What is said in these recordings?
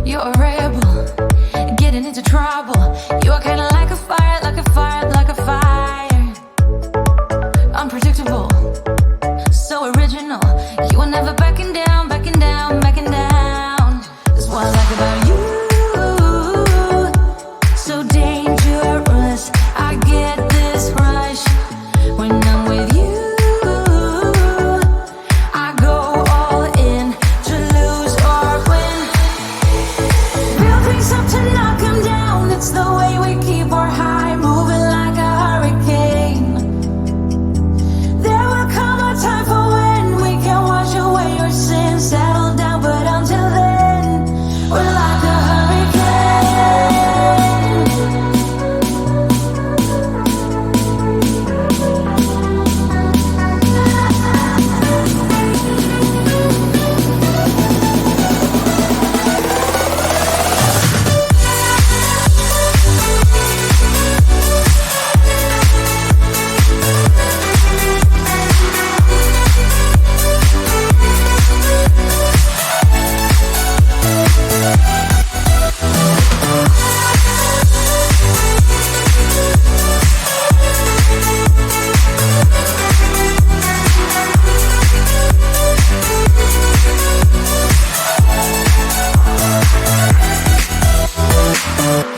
You're a rebel, getting into trouble. You are kinda like a fire, like a fire, like a fire. Unpredictable, so original. You are never backing down, backing down, backing down. That's what I like about you. So dangerous, I get this rush when I'm with you. I go all in to lose or win. Build things up to knock 'em down. It's the way we keep our high, moving like a hurricane. There will come a time for when we can wash away your sins, settle down, but until then, we're like a hurricane.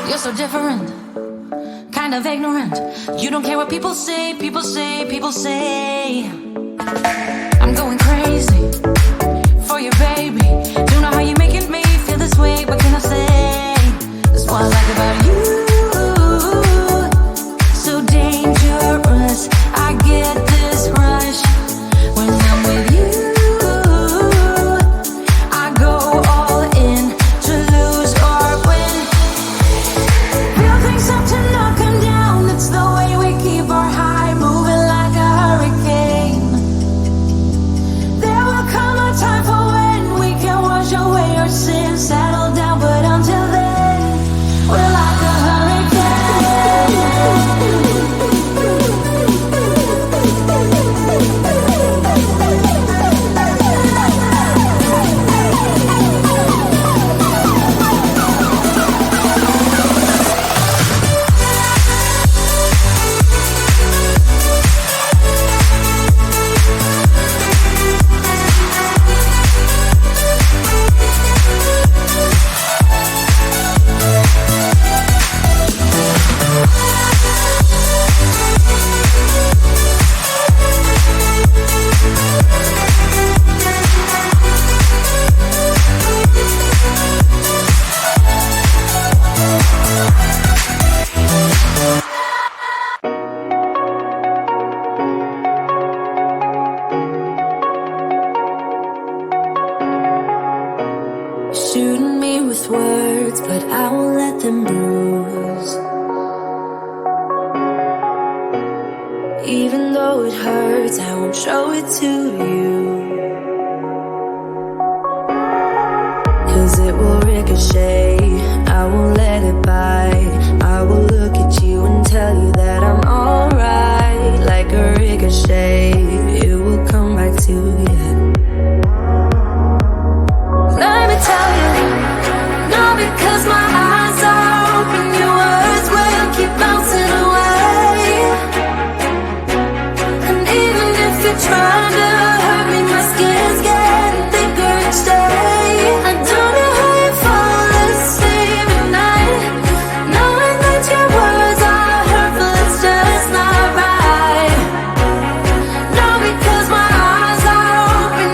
You're so different, kind of ignorant. You don't care what people say, people say, people say. I'm going crazy for you, baby. Don't know how you're making me feel this way. What can I say? That's what I like about you. So dangerous, I get this rush when I'm with you. I go all in to lose or win. Build things up to knock 'em down. It's the way we keep our high, moving like a hurricane. There will come a time for when we can wash away our sins, settle down, but until then, we're like a shooting me with words, but I won't let them bruise. Even though it hurts, I won't show it to you. 'Cause it will ricochet, I won't let it bite. I will look at you and tell you that I'm alright. Like a ricochet, it will come back to you. Let me tell you, no, because my eyes are open, your words will keep bouncing away. And even if you're trying to hurt me, my skin's getting thicker each day. I don't know how you fall asleep at night, knowing that your words are hurtful, it's just not right. No, because my eyes are open,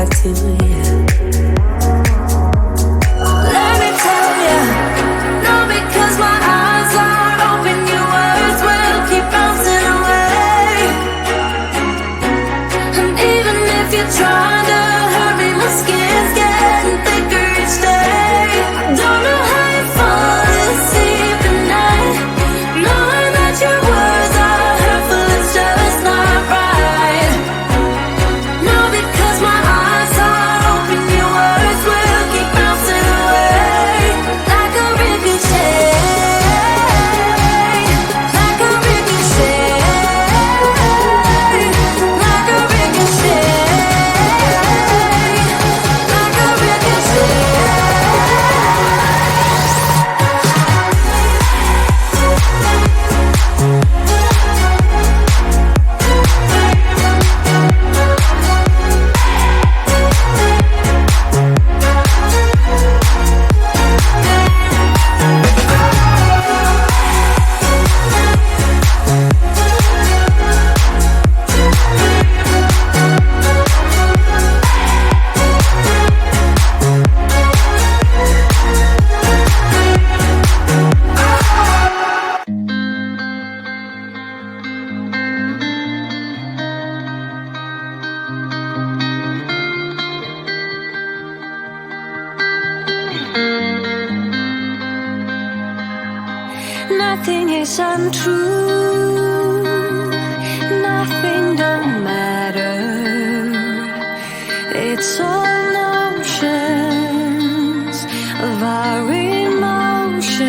talk to you. Let me tell you, no, because my eyes are open, your words will keep bouncing away. And even if you're trying to hurt me, my skin's getting thicker each day. I don't know how you fall asleep at night, knowing that your words are hurtful, it's just not right. No, because my eyes are open, your words will keep bouncing away. Like a ricochet, like a ricochet, like a ricochet, like a ricochet. Nothing is untrue, nothing don't matter. It's all notions of our emotions,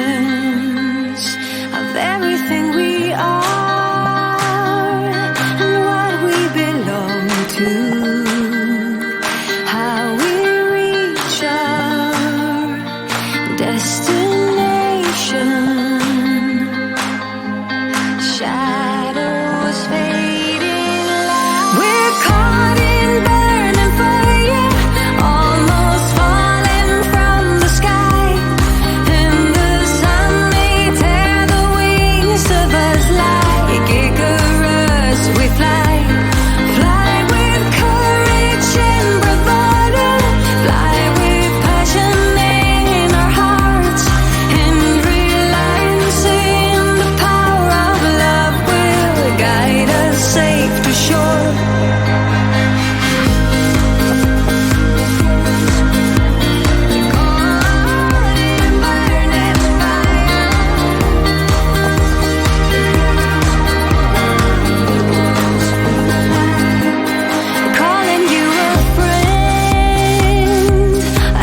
of everything we are and what we belong to, how we reach our destination. Shadows fading light. We're caught in burning fire, almost falling from the sky. And the sun may tear the wings of us like Icarus. We fly, fly with courage and bravado, fly with passion in our hearts, and realizing the power of love will guide us safe to shore. Calling you a friend,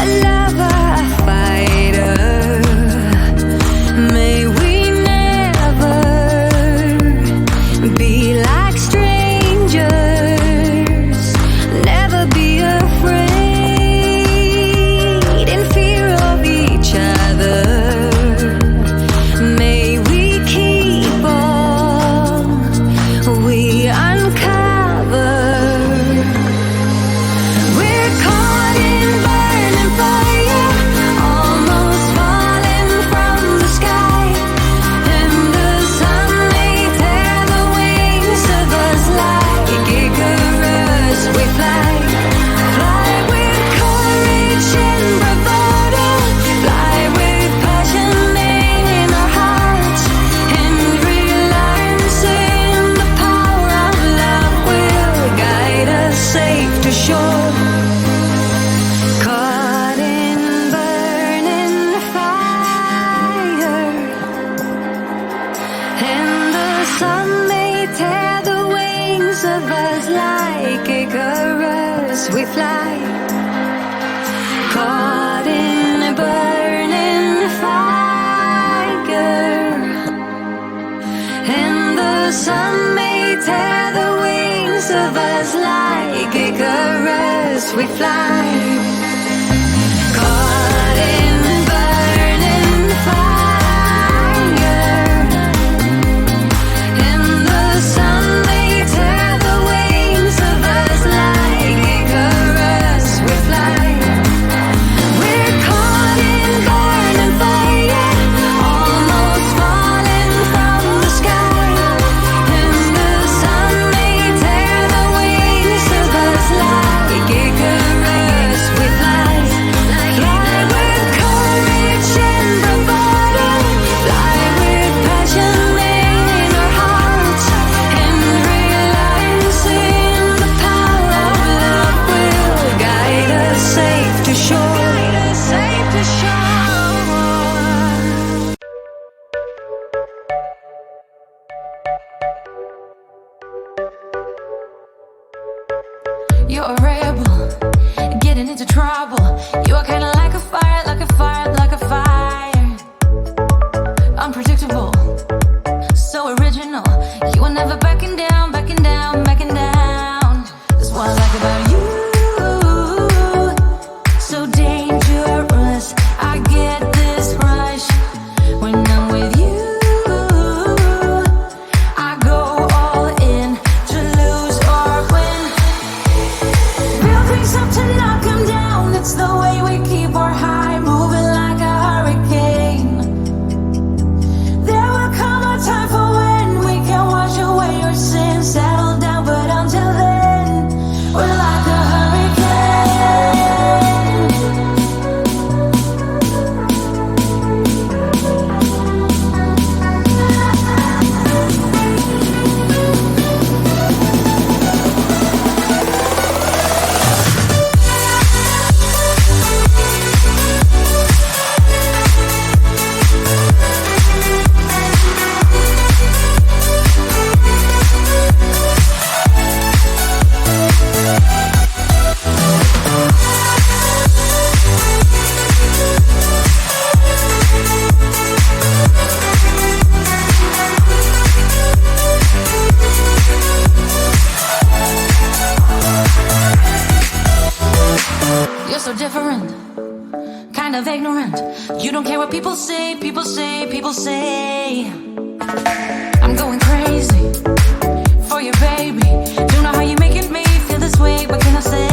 a lover, a fighter. May we never be like strangers, never be afraid in fear of each other. May we keep all we uncover. We're caught in burning fire, almost falling from the sky. And the sun may tear the wings of us like Icarus. We fly, fly with courage and bravado, fly with passion in our hearts, and realizing the power of love will guide us safe to shore. Caught in burning fire, and the sun may tear the wings of us like Icarus. We fly, caught in a burning fire, and the sun may tear the wings of us like Icarus. We fly, caught in burning fire, and the sun may tear the wings of us like Icarus. We fly. We're caught in burning fire, almost falling from the sky. And the sun may tear the wings of us like Icarus. You're a rebel, getting into trouble. You are kinda like a fire, like a fire, like a fire. Unpredictable, so original. You are never backing down, backing down, backing down. That's what I like about you. So dangerous, I get this rush when I'm with you. I go all in to lose or win. Build things up to knock 'em down. It's the way we keep our high, moving like a hurricane. There will come a time for when we can wash away your sins, settle down, but until then, we're like a hurricane. You're so different, kind of ignorant. You don't care what people say, people say, people say. I'm going crazy for you, baby. Don't know how you're making me feel this way. What can I say?